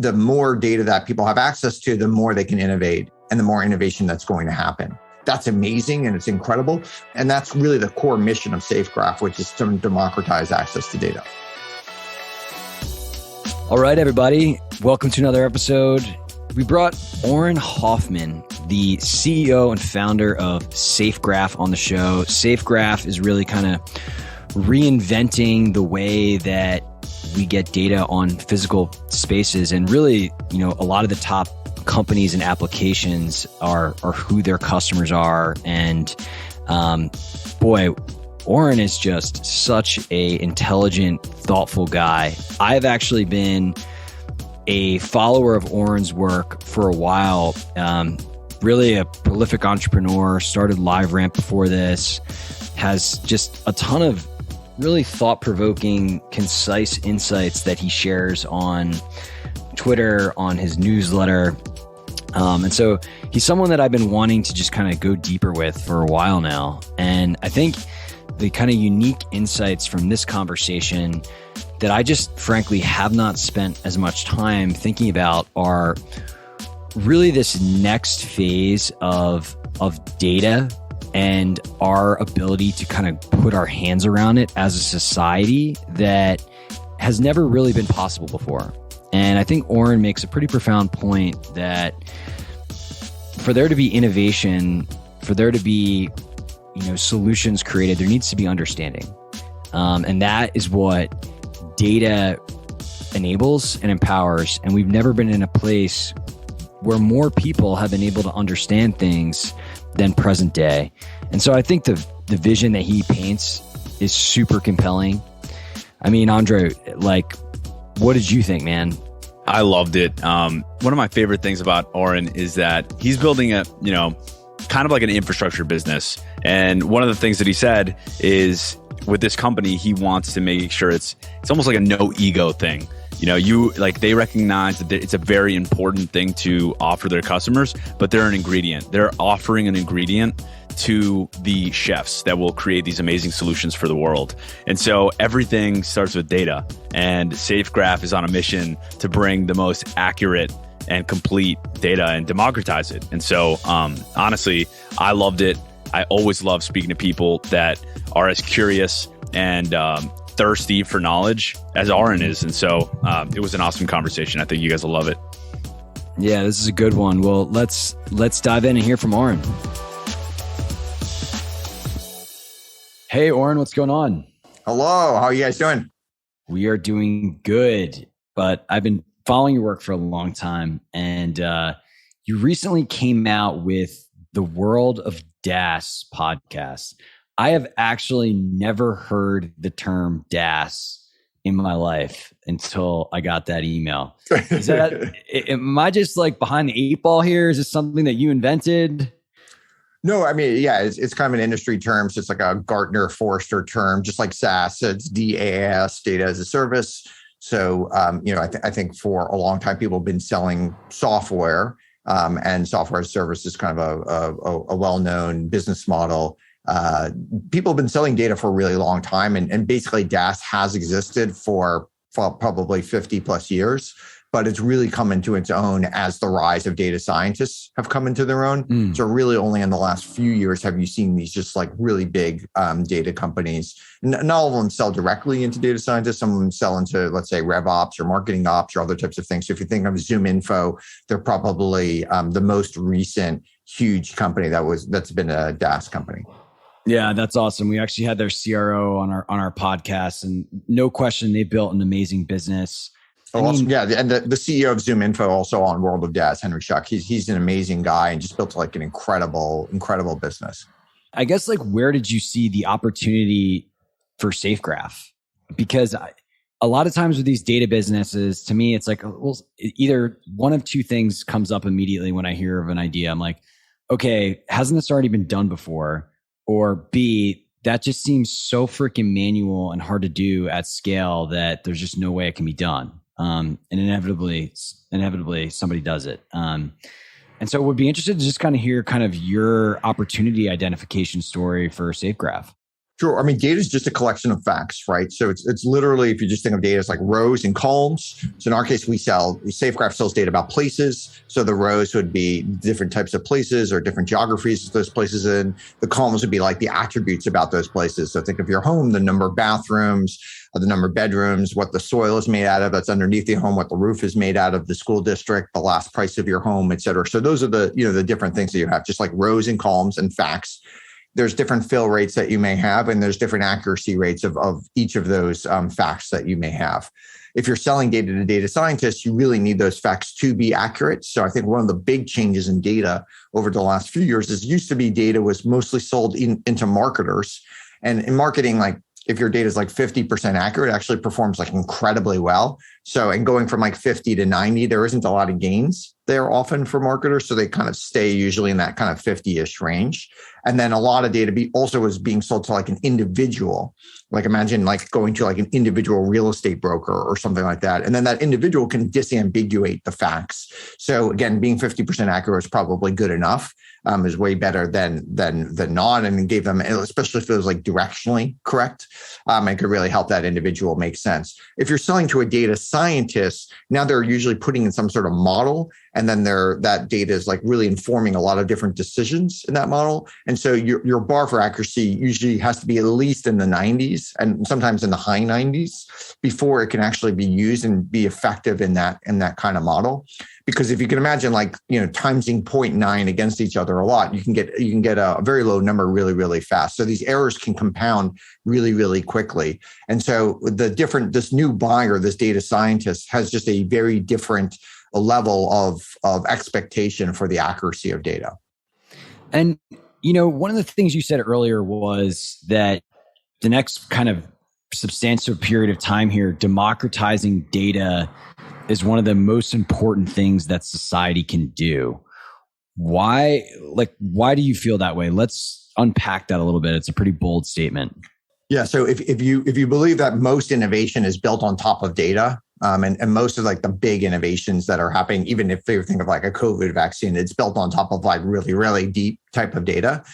the more data that people have access to, the more they can innovate and the more innovation that's going to happen. That's amazing and it's incredible. And that's really the core mission of SafeGraph, which is to democratize access to data. All right, everybody. Welcome to another episode. We brought Auren Hoffman, the CEO and founder of SafeGraph, on the show. SafeGraph is really kind of reinventing the way that we get data on physical spaces. And really, a lot of the top companies and applications are who their customers are. And boy, Auren is just such a intelligent, thoughtful guy. I've actually been a follower of Auren's work for a while. Really a prolific entrepreneur, started LiveRamp before this, has just a ton of really thought-provoking, concise insights that he shares on Twitter, on his newsletter. And so he's someone that I've been wanting to just kind of go deeper with for a while now. And I think the kind of unique insights from this conversation that I just frankly have not spent as much time thinking about are really this next phase of data and our ability to kind of put our hands around it as a society that has never really been possible before. And I think Auren makes a pretty profound point that for there to be innovation, for there to be solutions created, there needs to be understanding. And that is what data enables and empowers. And we've never been in a place where more people have been able to understand things than present day. And so I think the vision that he paints is super compelling. I mean, Andrei, what did you think, man? I loved it. One of my favorite things about Auren is that he's building a, kind of like an infrastructure business. And one of the things that he said is with this company, he wants to make sure it's almost like a no ego thing. They recognize that it's a very important thing to offer their customers, but they're an ingredient. They're offering an ingredient to the chefs that will create these amazing solutions for the world. And so everything starts with data, and SafeGraph is on a mission to bring the most accurate and complete data and democratize it. And so honestly, I loved it. I always love speaking to people that are as curious and thirsty for knowledge as Auren is. And so it was an awesome conversation. I think you guys will love it. Yeah, this is a good one. Well, let's dive in and hear from Auren. Hey, Auren, what's going on? Hello, how are you guys doing? We are doing good, but I've been following your work for a long time. And you recently came out with the World of DaaS podcast. I have actually never heard the term DaaS in my life until I got that email. Is that, am I just behind the eight ball here? Is this something that you invented? No, I mean, yeah, it's kind of an industry term. So it's like a Gartner Forrester term, just like SaaS. It's DaaS, data as a service. So, I think for a long time, people have been selling software, and software as a service is kind of a well-known business model. People have been selling data for a really long time, and basically DaaS has existed for probably 50 plus years, but it's really come into its own as the rise of data scientists have come into their own. So really only in the last few years have you seen these just really big data companies. Not all of them sell directly into data scientists. Some of them sell into, let's say, RevOps or marketing ops or other types of things. So if you think of ZoomInfo, they're probably the most recent huge company that's been a DaaS company. Yeah, that's awesome. We actually had their CRO on our podcast, and no question, they built an amazing business. And the CEO of ZoomInfo also on World of DaaS, Henry Schuck. He's an amazing guy and just built an incredible business. I guess where did you see the opportunity for SafeGraph? Because a lot of times with these data businesses, to me, it's either one of two things comes up immediately when I hear of an idea. I'm like, okay, hasn't this already been done before? Or B, that just seems so freaking manual and hard to do at scale that there's just no way it can be done. And inevitably somebody does it. And so we'd be interested to just kind of hear your opportunity identification story for SafeGraph. Sure. I mean, data is just a collection of facts, right? So it's literally, if you just think of data as like rows and columns. So in our case, SafeGraph sells data about places. So the rows would be different types of places or different geographies those places in. The columns would be like the attributes about those places. So think of your home, the number of bathrooms, the number of bedrooms, what the soil is made out of that's underneath the home, what the roof is made out of, the school district, the last price of your home, et cetera. So those are the different things that you have, just like rows and columns and facts. There's different fill rates that you may have, and there's different accuracy rates of each of those facts that you may have. If you're selling data to data scientists, you really need those facts to be accurate. So I think one of the big changes in data over the last few years is used to be data was mostly sold into marketers. And in marketing, like if your data is like 50% accurate, it actually performs like incredibly well. So, and going from like 50 to 90, there isn't a lot of gains there often for marketers. So they kind of stay usually in that kind of 50-ish range. And then a lot of data also is being sold to like an individual. Like imagine like going to like an individual real estate broker or something like that. And then that individual can disambiguate the facts. So again, being 50% accurate is probably good enough. Is way better than not, and gave them, especially if it was like directionally correct, it could really help that individual make sense. If you're selling to a data scientist, now they're usually putting in some sort of model, and then that data is like really informing a lot of different decisions in that model. And so your bar for accuracy usually has to be at least in the 90s and sometimes in the high 90s before it can actually be used and be effective in that kind of model. Because if you can imagine like, timesing 0.9 against each other a lot, you can get a very low number really, really fast. So these errors can compound really, really quickly. And so this new buyer, this data scientist, has just a very different level of expectation for the accuracy of data. And, one of the things you said earlier was that the next kind of substantial period of time here, democratizing data is one of the most important things that society can do. Why do you feel that way? Let's unpack that a little bit. It's a pretty bold statement. Yeah. So if you believe that most innovation is built on top of data, and most of like the big innovations that are happening, even if you think of like a COVID vaccine, it's built on top of like really, really deep type of data.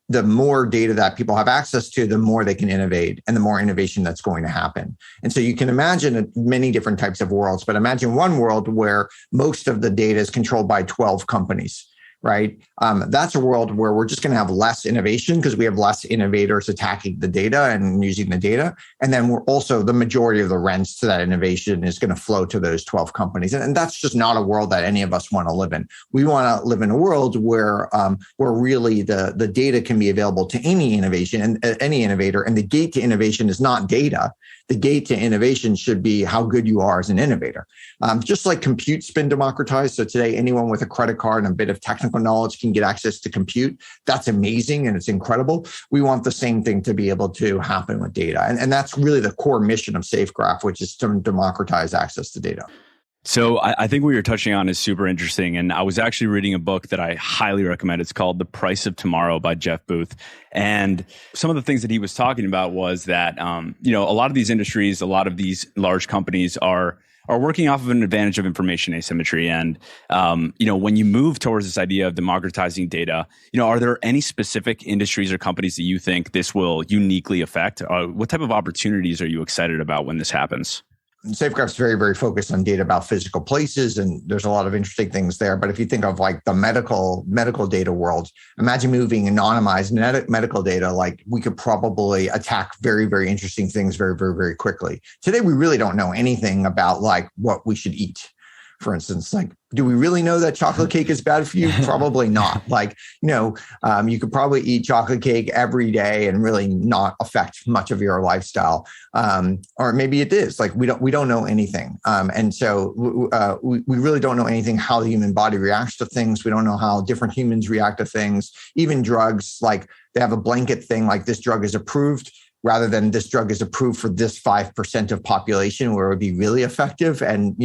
The more data that people have access to, the more they can innovate and the more innovation that's going to happen. And so you can imagine many different types of worlds, but imagine one world where most of the data is controlled by 12 companies, right? That's a world where we're just going to have less innovation because we have less innovators attacking the data and using the data. And then we're also, the majority of the rents to that innovation is going to flow to those 12 companies. And that's just not a world that any of us want to live in. We want to live in a world where really the data can be available to any innovation and any innovator. And the gate to innovation is not data. The gate to innovation should be how good you are as an innovator. Just like compute's been democratized. So today, anyone with a credit card and a bit of technical knowledge can get access to compute. That's amazing and it's incredible. We want the same thing to be able to happen with data. And that's really the core mission of SafeGraph, which is to democratize access to data. So I think what you're touching on is super interesting. And I was actually reading a book that I highly recommend. It's called The Price of Tomorrow by Jeff Booth. And some of the things that he was talking about was that, a lot of these industries, a lot of these large companies are working off of an advantage of information asymmetry. And, when you move towards this idea of democratizing data, are there any specific industries or companies that you think this will uniquely affect? What type of opportunities are you excited about when this happens? SafeGraph is very, very focused on data about physical places, and there's a lot of interesting things there. But if you think of like the medical data world, imagine moving anonymized medical data. Like we could probably attack very, very interesting things very, very, very quickly. Today, we really don't know anything about like what we should eat. For instance, like, do we really know that chocolate cake is bad for you? Probably not. Like, you could probably eat chocolate cake every day and really not affect much of your lifestyle. Or maybe it is. Like, we don't know anything. And so we really don't know anything how the human body reacts to things. We don't know how different humans react to things. Even drugs, like they have a blanket thing, like this drug is approved, rather than this drug is approved for this 5% of population where it would be really effective. And,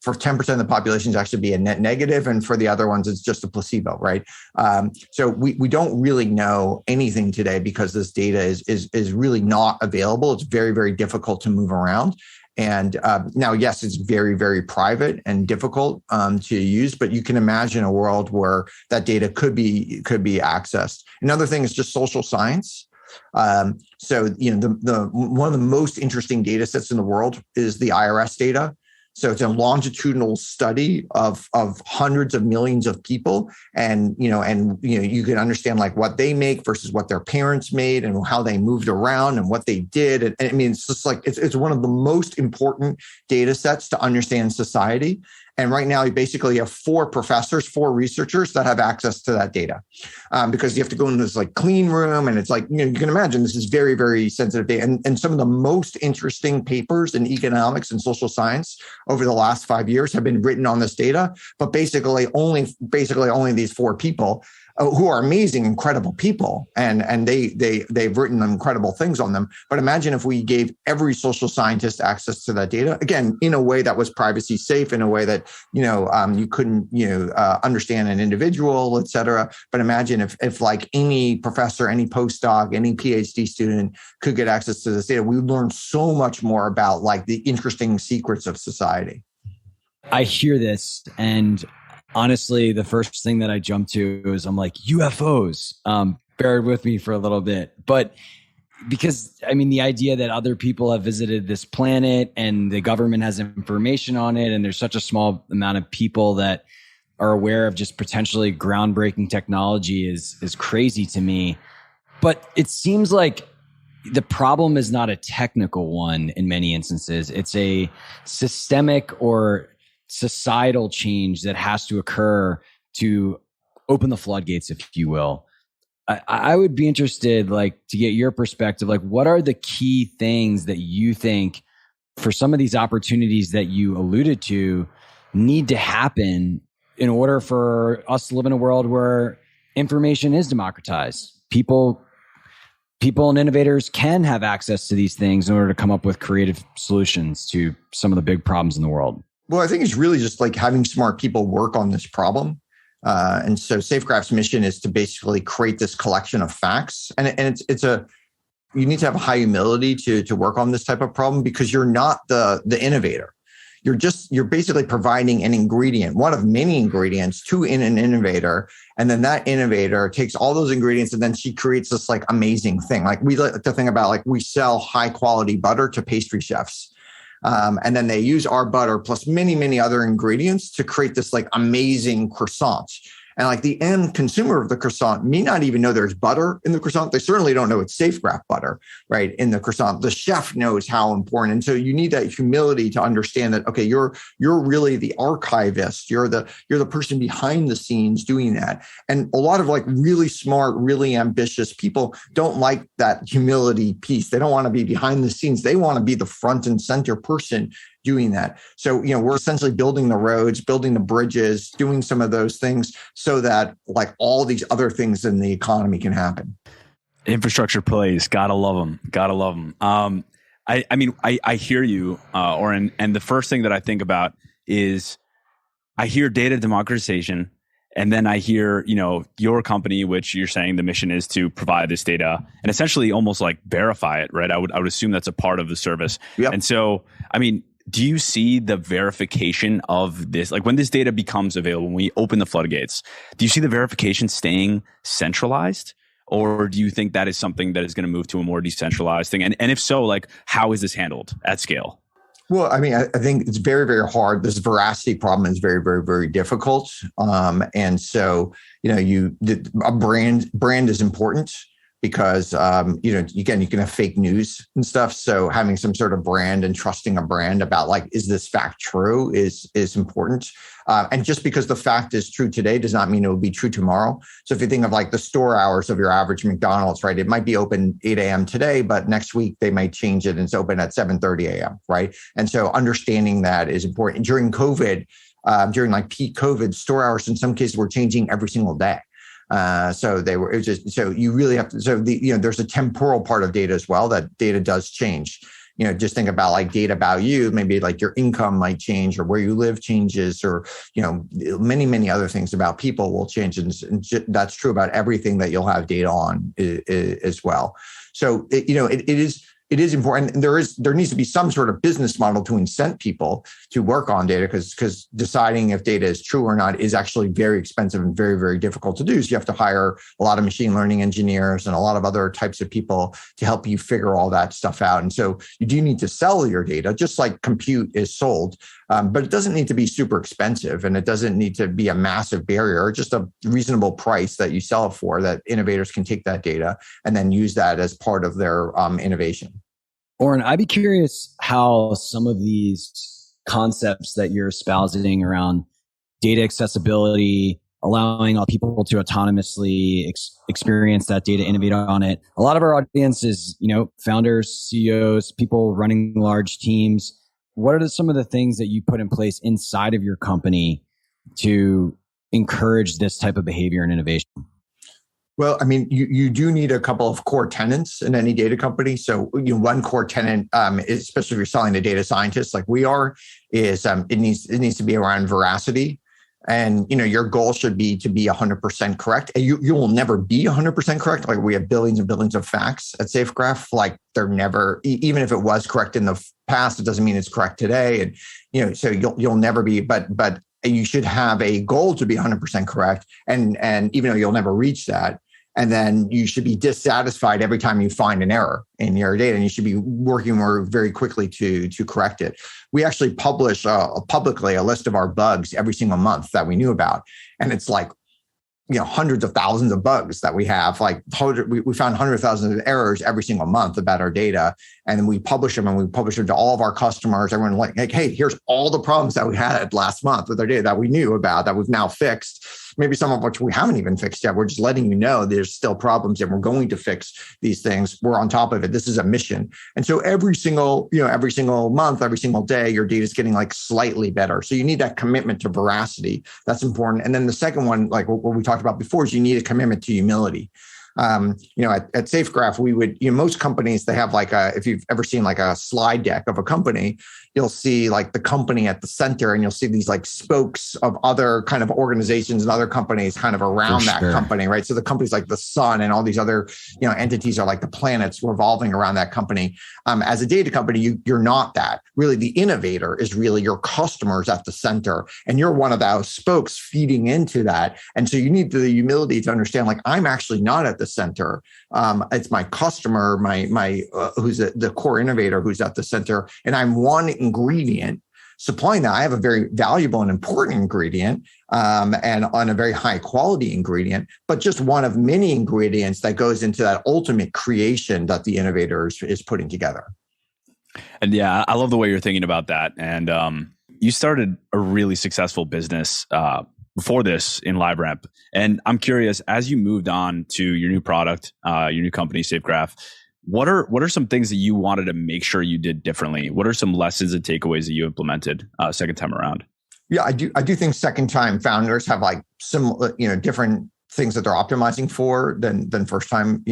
for 10% of the population to actually be a net negative. And for the other ones, it's just a placebo, right? So we don't really know anything today because this data is really not available. It's very, very difficult to move around. And now, yes, it's very, very private and difficult to use, but you can imagine a world where that data could be accessed. Another thing is just social science. So, the one of the most interesting data sets in the world is the IRS data. So it's a longitudinal study of hundreds of millions of people, and you can understand like what they make versus what their parents made and how they moved around and what they did. And I mean, it's just like it's one of the most important data sets to understand society. And right now, you basically have 4 researchers that have access to that data, because you have to go into this like clean room, and it's like, you can imagine this is very, very sensitive data. And some of the most interesting papers in economics and social science over the last 5 years have been written on this data. But basically only these 4 people, who are amazing, incredible people, and they've written incredible things on them. But imagine if we gave every social scientist access to that data, again, in a way that was privacy safe, in a way that you couldn't understand an individual, et cetera. But imagine if like any professor, any postdoc, any PhD student could get access to this data, we would learn so much more about like the interesting secrets of society. I hear this, and honestly, the first thing that I jump to is I'm like, UFOs. Bear with me for a little bit. But because, I mean, the idea that other people have visited this planet and the government has information on it, and there's such a small amount of people that are aware of just potentially groundbreaking technology is crazy to me. But it seems like the problem is not a technical one in many instances. It's a systemic or societal change that has to occur to open the floodgates, if you will. I would be interested, like, to get your perspective. Like, what are the key things that you think for some of these opportunities that you alluded to need to happen in order for us to live in a world where information is democratized? People and innovators can have access to these things in order to come up with creative solutions to some of the big problems in the world. Well, I think it's really just like having smart people work on this problem. And so SafeGraph's mission is to basically create this collection of facts. And you need to have high humility to work on this type of problem, because you're not the innovator. You're basically providing an ingredient, one of many ingredients to an innovator. And then that innovator takes all those ingredients and then she creates this like amazing thing. Like we like to think about, like, we sell high quality butter to pastry chefs. And then they use our butter plus many, many other ingredients to create this like amazing croissant. And like the end consumer of the croissant may not even know there's butter in the croissant. They certainly don't know it's SafeGraph butter, right, in the croissant. The chef knows how important. And so you need that humility to understand that, okay, you're really the archivist. You're the person behind the scenes doing that. And a lot of like really smart, really ambitious people don't like that humility piece. They don't want to be behind the scenes. They want to be the front and center person doing that. So, we're essentially building the roads, building the bridges, doing some of those things so that like all these other things in the economy can happen. Infrastructure plays. Gotta love them. Gotta love them. I hear you, Auren. And the first thing that I think about is I hear data democratization. And then I hear, your company, which you're saying the mission is to provide this data and essentially almost like verify it, right? I would assume that's a part of the service. Yep. And so, do you see the verification of this? Like when this data becomes available, when we open the floodgates, do you see the verification staying centralized? Or do you think that is something that is going to move to a more decentralized thing? And if so, like, how is this handled at scale? Well, I think it's very, very hard. This veracity problem is very, very, very difficult. And so, a brand is important. Because, again, you can have fake news and stuff. So having some sort of brand and trusting a brand about like, is this fact true is important. And just because the fact is true today does not mean it will be true tomorrow. So if you think of like the store hours of your average McDonald's, right, it might be open 8 a.m. today, but next week they might change it and it's open at 7:30 a.m., right? And so understanding that is important. During COVID, during like peak COVID, store hours in some cases were changing every single day. So you really have to, there's a temporal part of data as well, that data does change. Just think about like data about you, maybe like your income might change or where you live changes, or, many, many other things about people will change. And that's true about everything that you'll have data on as well. So, it is it is important. And there needs to be some sort of business model to incent people to work on data, because deciding if data is true or not is actually very expensive and very, very difficult to do. So you have to hire a lot of machine learning engineers and a lot of other types of people to help you figure all that stuff out. And so you do need to sell your data, just like compute is sold. But it doesn't need to be super expensive, and it doesn't need to be a massive barrier, just a reasonable price that you sell it for, that innovators can take that data and then use that as part of their innovation. Auren, I'd be curious how some of these concepts that you're espousing around data accessibility, allowing all people to autonomously experience that data, innovate on it. A lot of our audience is, founders, CEOs, people running large teams. What are some of the things that you put in place inside of your company to encourage this type of behavior and innovation? Well, I mean, you do need a couple of core tenants in any data company. So one core tenant, especially if you're selling to data scientists like we are, is it needs to be around veracity. And your goal should be to be 100% correct. And you will never be 100% correct. Like, we have billions and billions of facts at SafeGraph. Like, they're never, even if it was correct in the past, it doesn't mean it's correct today. And so you'll never be. But you should have a goal to be 100% correct. And even though you'll never reach that, and then you should be dissatisfied every time you find an error in your data, and you should be working more very quickly to correct it. We actually publish publicly a list of our bugs every single month that we knew about. And it's like, hundreds of thousands of bugs that we have. Like, we found hundreds of thousands of errors every single month about our data. And then we publish them, and we publish them to all of our customers. Everyone like, hey, here's all the problems that we had last month with our data that we knew about, that we've now fixed. Maybe some of which we haven't even fixed yet. We're just letting you know there's still problems, and we're going to fix these things. We're on top of it. This is a mission. And so every single month, every single day, your data is getting like slightly better. So you need that commitment to veracity. That's important. And then the second one, like what we talked about before, is you need a commitment to humility. At SafeGraph, we would, most companies, they have like if you've ever seen like a slide deck of a company, you'll see like the company at the center, and you'll see these like spokes of other kind of organizations and other companies kind of around that company, right? So the company's like the sun, and all these other, entities are like the planets revolving around that company. As a data company, you're not that. Really, the innovator is really your customers at the center, and you're one of those spokes feeding into that. And so you need the humility to understand, like, I'm actually not at the center. It's my customer, my who's the core innovator who's at the center, and I'm one ingredient supplying that. I have a very valuable and important ingredient, and on a very high quality ingredient, but just one of many ingredients that goes into that ultimate creation that the innovator is putting together. And yeah, I love the way you're thinking about that. And you started a really successful business before this in LiveRamp. And I'm curious, as you moved on to your new product, your new company, SafeGraph, what are some things that you wanted to make sure you did differently? What are some lessons and takeaways that you implemented second time around? Yeah, I do think second time founders have like some different things that they're optimizing for than first time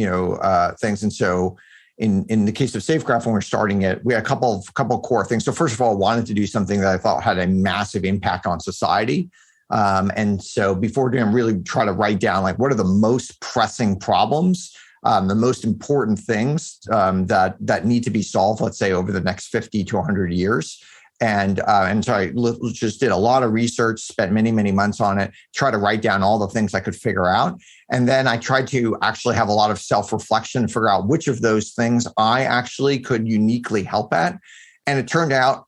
things. And so in the case of SafeGraph, when we're starting it, we had a couple of core things. So first of all, I wanted to do something that I thought had a massive impact on society. And so before doing, really try to write down like what are the most pressing problems, the most important things that need to be solved, let's say over the next 50 to 100 years. And so I just did a lot of research, spent many, many months on it, try to write down all the things I could figure out. And then I tried to actually have a lot of self-reflection, figure out which of those things I actually could uniquely help at. And it turned out,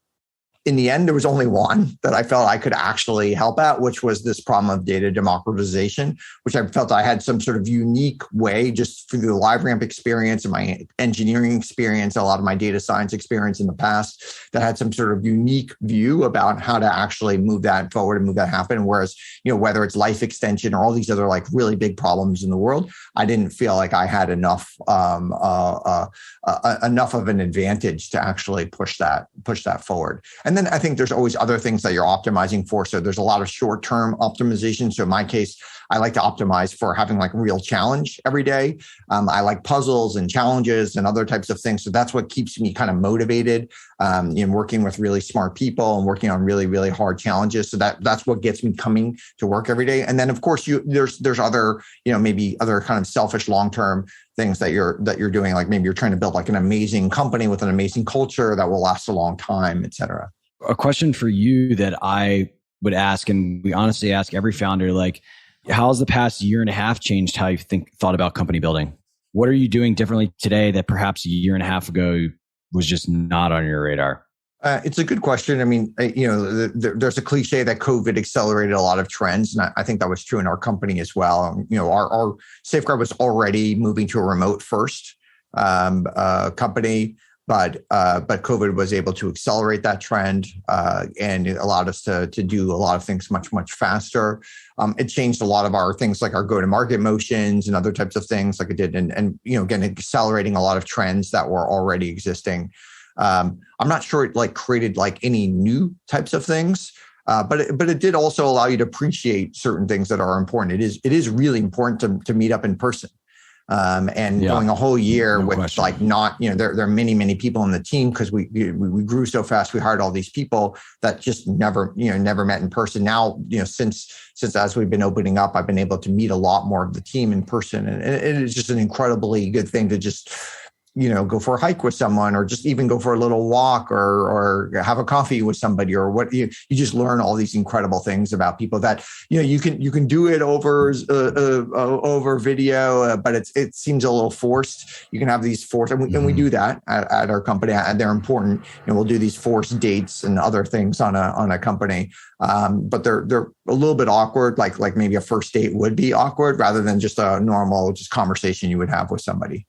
in the end, there was only one that I felt I could actually help at, which was this problem of data democratization, which I felt I had some sort of unique way, just through the LiveRamp experience and my engineering experience, a lot of my data science experience in the past, that had some sort of unique view about how to actually move that forward and move that happen. Whereas, whether it's life extension or all these other like really big problems in the world, I didn't feel like I had enough of an advantage to actually push that forward. And then I think there's always other things that you're optimizing for. So there's a lot of short-term optimization. So in my case, I like to optimize for having like a real challenge every day. I like puzzles and challenges and other types of things. So that's what keeps me kind of motivated. working with really smart people and working on really, really hard challenges. So that's what gets me coming to work every day. And then of course there's other, maybe other kind of selfish long-term things that you're doing. Like maybe you're trying to build like an amazing company with an amazing culture that will last a long time, et cetera. A question for you that I would ask, and we honestly ask every founder, like, how's the past year and a half changed how you thought about company building? What are you doing differently today that perhaps a year and a half ago was just not on your radar? It's a good question. I mean, there's a cliche that COVID accelerated a lot of trends, and I think that was true in our company as well. Our SafeGraph was already moving to a remote first company, but COVID was able to accelerate that trend, and it allowed us to do a lot of things much, much faster. It changed a lot of our things like our go-to-market motions and other types of things like it did, and again, accelerating a lot of trends that were already existing. I'm not sure it like created like any new types of things, but it did also allow you to appreciate certain things that are important. It is really important to meet up in person. Going a whole year with question. Like not, there are many people on the team because we grew so fast. We hired all these people that just never met in person. Now, since as we've been opening up, I've been able to meet a lot more of the team in person. And it is just an incredibly good thing to just, go for a hike with someone, or just even go for a little walk, or have a coffee with somebody, or what you just learn all these incredible things about people that you can do it over video, but it seems a little forced. You can have these forced, and we do that at our company, and they're important. We'll do these forced dates and other things on a company, but they're a little bit awkward, like maybe a first date would be awkward, rather than just a normal conversation you would have with somebody.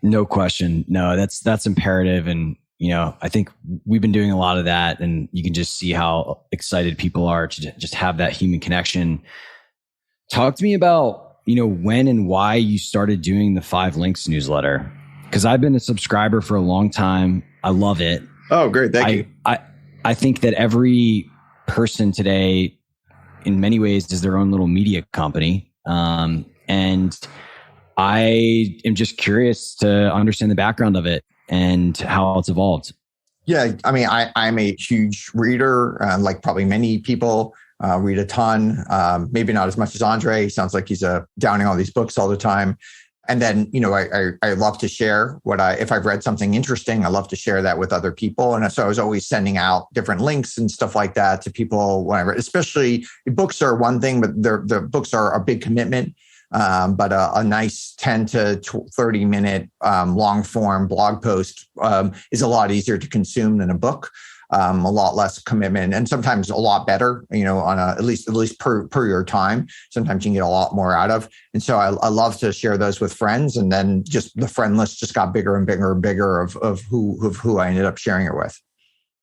No question. No, that's imperative. And, I think we've been doing a lot of that, and you can just see how excited people are to just have that human connection. Talk to me about, when and why you started doing the 5 Links newsletter. Because I've been a subscriber for a long time. I love it. Oh, great. Thank you. I think that every person today, in many ways, is their own little media company. And I am just curious to understand the background of it and how it's evolved. Yeah, I mean, I'm a huge reader, like probably many people, read a ton, maybe not as much as Andrei. Sounds like he's downing all these books all the time. And then, I love to share if I've read something interesting, I love to share that with other people. And so I was always sending out different links and stuff like that to people whenever, especially books are one thing, but the books are a big commitment. But a nice 10 to 30 minute long form blog post is a lot easier to consume than a book. A lot less commitment, and sometimes a lot better. On at least per your time. Sometimes you can get a lot more out of. And so I love to share those with friends, and then just the friend list just got bigger and bigger and bigger of who I ended up sharing it with.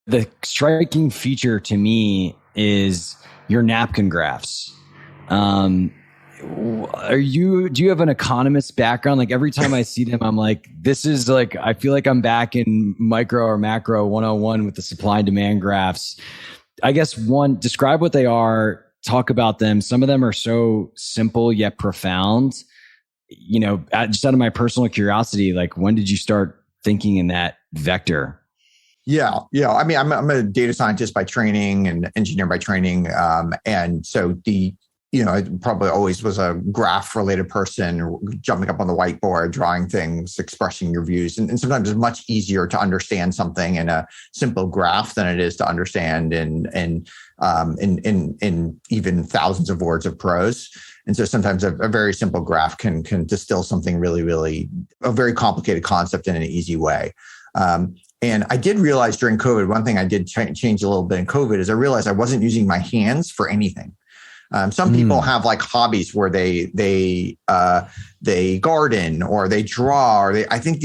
The striking feature to me is your napkin graphs. Do you have an economist background? Like every time I see them, I'm like, this is like, I feel like I'm back in micro or macro 101 with the supply and demand graphs. I guess describe what they are, talk about them. Some of them are so simple yet profound. Just out of my personal curiosity, like when did you start thinking in that vector? Yeah. I mean, I'm a data scientist by training and engineer by training. And so I probably always was a graph related person, jumping up on the whiteboard, drawing things, expressing your views. And sometimes it's much easier to understand something in a simple graph than it is to understand in even thousands of words of prose. And so sometimes a very simple graph can distill something really, really, a very complicated concept in an easy way. And I did realize during COVID, one thing I did change a little bit in COVID is I realized I wasn't using my hands for anything. Some people have like hobbies where they garden or they draw, or I think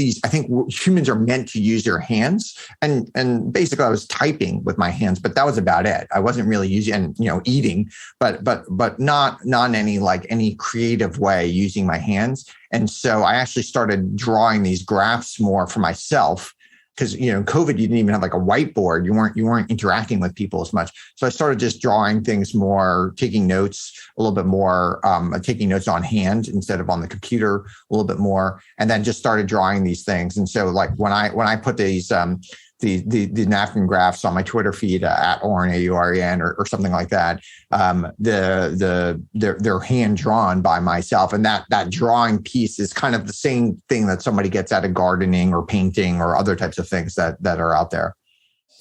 humans are meant to use their hands. And basically I was typing with my hands, but that was about it. I wasn't really using, eating, but not in any creative way using my hands. And so I actually started drawing these graphs more for myself. Because COVID, you didn't even have like a whiteboard. You weren't interacting with people as much. So I started just drawing things more, taking notes a little bit more, taking notes on hand instead of on the computer a little bit more, and then just started drawing these things. And so like when I put these the napkin graphs on my Twitter feed at Auren Auren or something like that. They're hand drawn by myself, and that drawing piece is kind of the same thing that somebody gets out of gardening or painting or other types of things that are out there.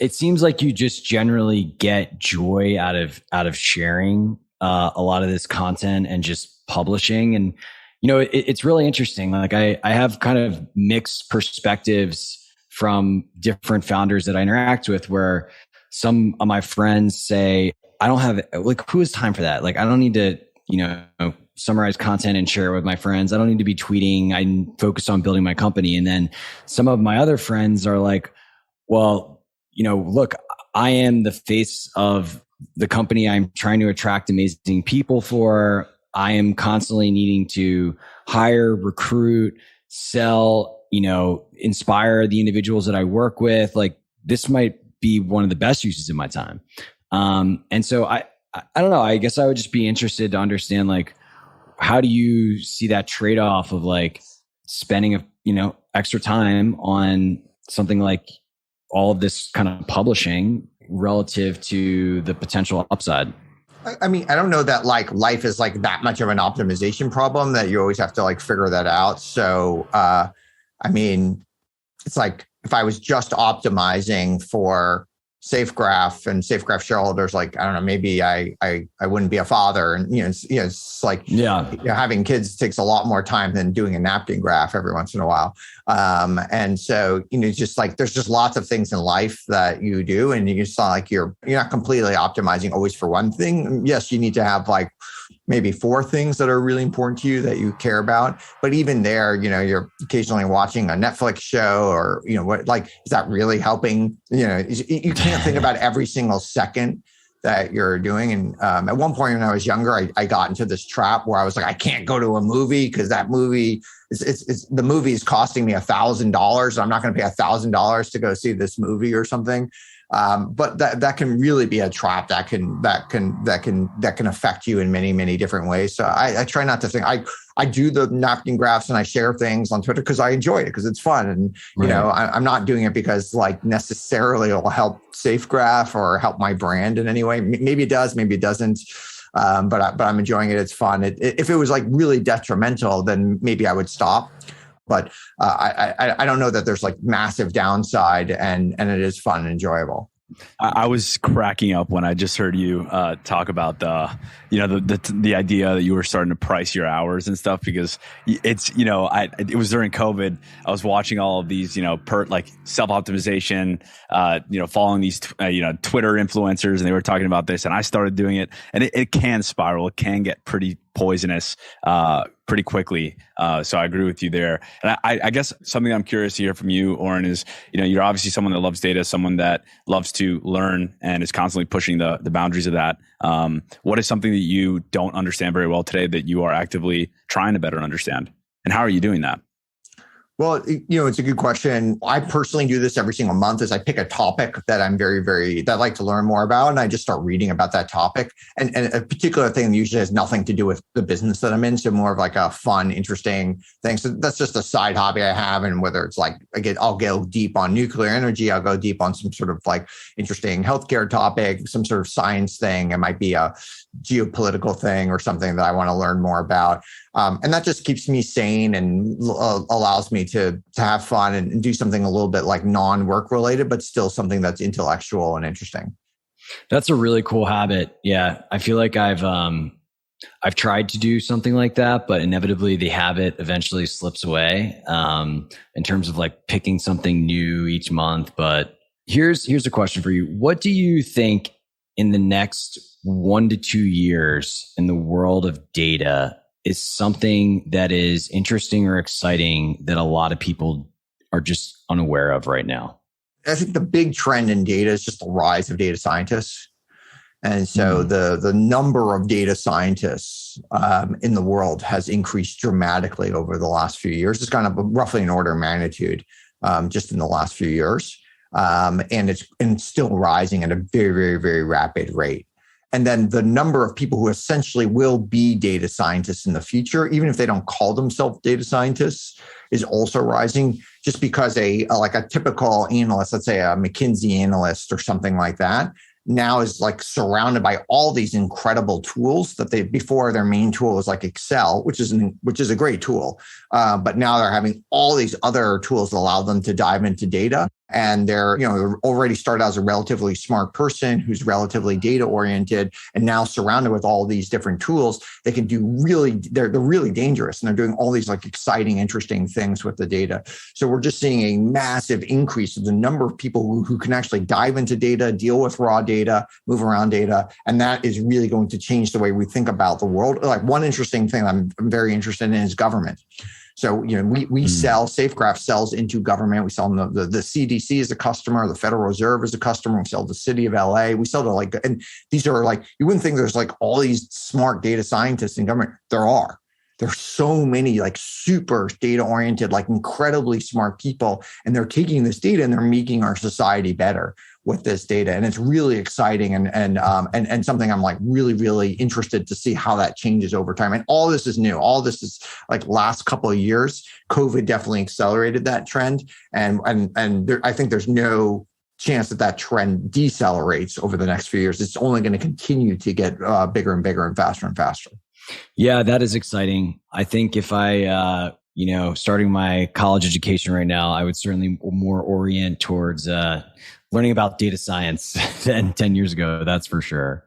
It seems like you just generally get joy out of sharing a lot of this content and just publishing. And it's really interesting. Like I have kind of mixed perspectives from different founders that I interact with, where some of my friends say, I don't have, like, who has time for that? Like, I don't need to, summarize content and share it with my friends. I don't need to be tweeting. I'm focused on building my company. And then some of my other friends are like, well, look, I am the face of the company I'm trying to attract amazing people for. I am constantly needing to hire, recruit, sell, inspire the individuals that I work with. Like, this might be one of the best uses of my time. And so I don't know, I guess I would just be interested to understand, like, how do you see that trade-off of like spending, extra time on something like all of this kind of publishing relative to the potential upside? I mean, I don't know that like life is like that much of an optimization problem that you always have to like figure that out. So, I mean, it's like if I was just optimizing for SafeGraph and SafeGraph shareholders, like, I don't know, maybe I wouldn't be a father. And, it's like, having kids takes a lot more time than doing a napkin graph every once in a while. And so, just like, there's just lots of things in life that you do, and you just like, you're not completely optimizing always for one thing. Yes, you need to have like maybe 4 things that are really important to you that you care about. But even there, you're occasionally watching a Netflix show or, what, like, is that really helping? You can't think about every single second that you're doing. And at one point when I was younger, I got into this trap where I was like, I can't go to a movie because that movie the movie is costing me $1,000. I'm not going to pay $1,000 to go see this movie or something. But that can really be a trap that can affect you in many, many different ways. So I try not to think. I do the napkin graphs and I share things on Twitter because I enjoy it, because it's fun. And, I'm not doing it because like necessarily it'll help SafeGraph or help my brand in any way. Maybe it does, maybe it doesn't. But I'm enjoying it. It's fun. If it was like really detrimental, then maybe I would stop. But I don't know that there's like massive downside, and it is fun and enjoyable. I was cracking up when I just heard you talk about the idea that you were starting to price your hours and stuff, because it's, it was during COVID. I was watching all of these, like self-optimization, following these, Twitter influencers, and they were talking about this, and I started doing it, and it can spiral. It can get pretty poisonous pretty quickly. So I agree with you there. And I guess something I'm curious to hear from you, Auren, is, you're obviously someone that loves data, someone that loves to learn and is constantly pushing the boundaries of that. What is something that you don't understand very well today that you are actively trying to better understand? And how are you doing that? Well, it's a good question. I personally do this every single month. Is I pick a topic that I'm that I like to learn more about, and I just start reading about that topic. And a particular thing usually has nothing to do with the business that I'm in, so more of like a fun, interesting thing. So that's just a side hobby I have. And whether it's like, I'll go deep on nuclear energy, I'll go deep on some sort of like interesting healthcare topic, some sort of science thing. It might be a geopolitical thing or something that I want to learn more about. And that just keeps me sane and allows me to have fun and do something a little bit like non-work related, but still something that's intellectual and interesting. That's a really cool habit. Yeah. I feel like I've tried to do something like that, but inevitably the habit eventually slips away, in terms of like picking something new each month. But here's a question for you. What do you think in the next 1 to 2 years in the world of data is something that is interesting or exciting that a lot of people are just unaware of right now? I think the big trend in data is just the rise of data scientists. And so the number of data scientists in the world has increased dramatically over the last few years. It's gone up roughly an order of magnitude just in the last few years. And it's still rising at a very, very, very rapid rate. And then the number of people who essentially will be data scientists in the future, even if they don't call themselves data scientists, is also rising, just because like a typical analyst, let's say a McKinsey analyst or something like that, now is like surrounded by all these incredible tools that before their main tool was like Excel, which is a great tool. But now they're having all these other tools that allow them to dive into data. And they're already started out as a relatively smart person who's relatively data oriented, and now surrounded with all these different tools, they can do they're really dangerous, and they're doing all these like exciting, interesting things with the data. So we're just seeing a massive increase of the number of people who can actually dive into data, deal with raw data, move around data. And that is really going to change the way we think about the world. Like one interesting thing I'm very interested in is government. So, we sell, SafeGraph sells into government. We sell the CDC as a customer, the Federal Reserve as a customer. We sell the city of LA. We sell to and these are like, you wouldn't think there's like all these smart data scientists in government. There are. There's so many like super data oriented, like incredibly smart people. And they're taking this data and they're making our society better with this data. And it's really exciting and something I'm like really, really interested to see how that changes over time. And all this is new. All this is like last couple of years. COVID definitely accelerated that trend. And I think there's no chance that trend decelerates over the next few years. It's only going to continue to get bigger and bigger and faster and faster. Yeah, that is exciting. I think if I, starting my college education right now, I would certainly more orient towards learning about data science than 10 years ago. That's for sure.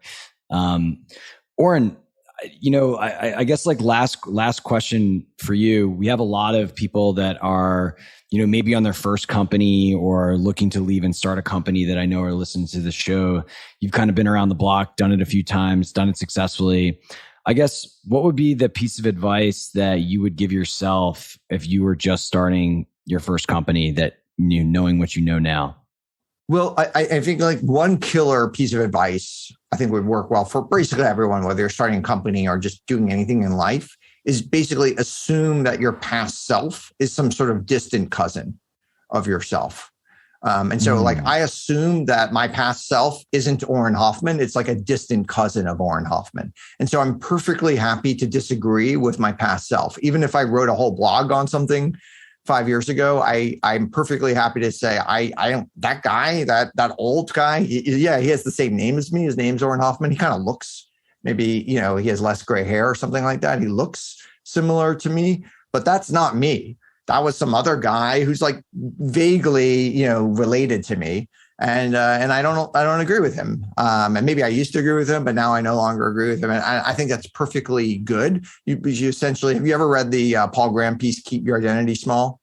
Auren, I guess like last question for you. We have a lot of people that are, maybe on their first company or looking to leave and start a company that I know are listening to the show. You've kind of been around the block, done it a few times, done it successfully. I guess what would be the piece of advice that you would give yourself if you were just starting your first company that knowing what you know now? Well, I think like one killer piece of advice I think would work well for basically everyone, whether you're starting a company or just doing anything in life, is basically assume that your past self is some sort of distant cousin of yourself. And so like, I assume that my past self isn't Auren Hoffman. It's like a distant cousin of Auren Hoffman. And so I'm perfectly happy to disagree with my past self. Even if I wrote a whole blog on something 5 years ago, I'm perfectly happy to say, I don't, that guy, that old guy, he has the same name as me. His name's Auren Hoffman. He kind of looks, maybe, he has less gray hair or something like that. He looks similar to me, but that's not me. That was some other guy who's like vaguely, related to me. And I don't agree with him. And maybe I used to agree with him, but now I no longer agree with him. And I think that's perfectly good. You essentially, have you ever read the Paul Graham piece, Keep Your Identity Small?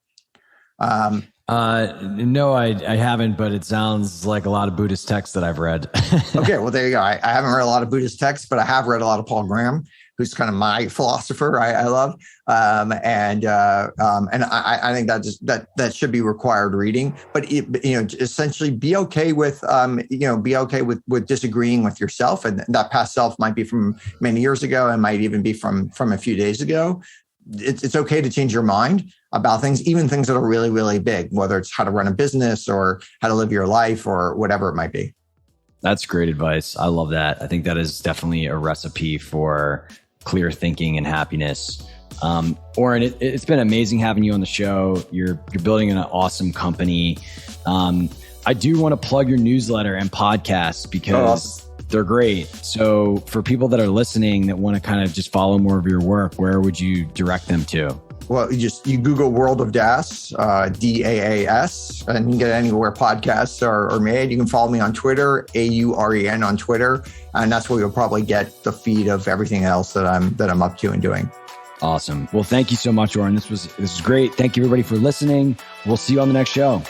No, I haven't, but it sounds like a lot of Buddhist texts that I've read. Okay, well, there you go. I haven't read a lot of Buddhist texts, but I have read a lot of Paul Graham, who's kind of my philosopher I love. And I think that should be required reading, but essentially be okay with, with disagreeing with yourself. And that past self might be from many years ago and might even be from a few days ago. It's okay to change your mind about things, even things that are really, really big, whether it's how to run a business or how to live your life or whatever it might be. That's great advice. I love that. I think that is definitely a recipe for clear thinking and happiness. Auren, it's been amazing having you on the show. You're building an awesome company. I do want to plug your newsletter and podcast because they're great. So for people that are listening that want to kind of just follow more of your work, where would you direct them to? Well, you Google World of DaaS, DAAS, and you can get anywhere podcasts are made. You can follow me on Twitter, AUREN on Twitter, and that's where you'll probably get the feed of everything else that I'm up to and doing. Awesome. Well, thank you so much, Auren. This was great. Thank you everybody for listening. We'll see you on the next show.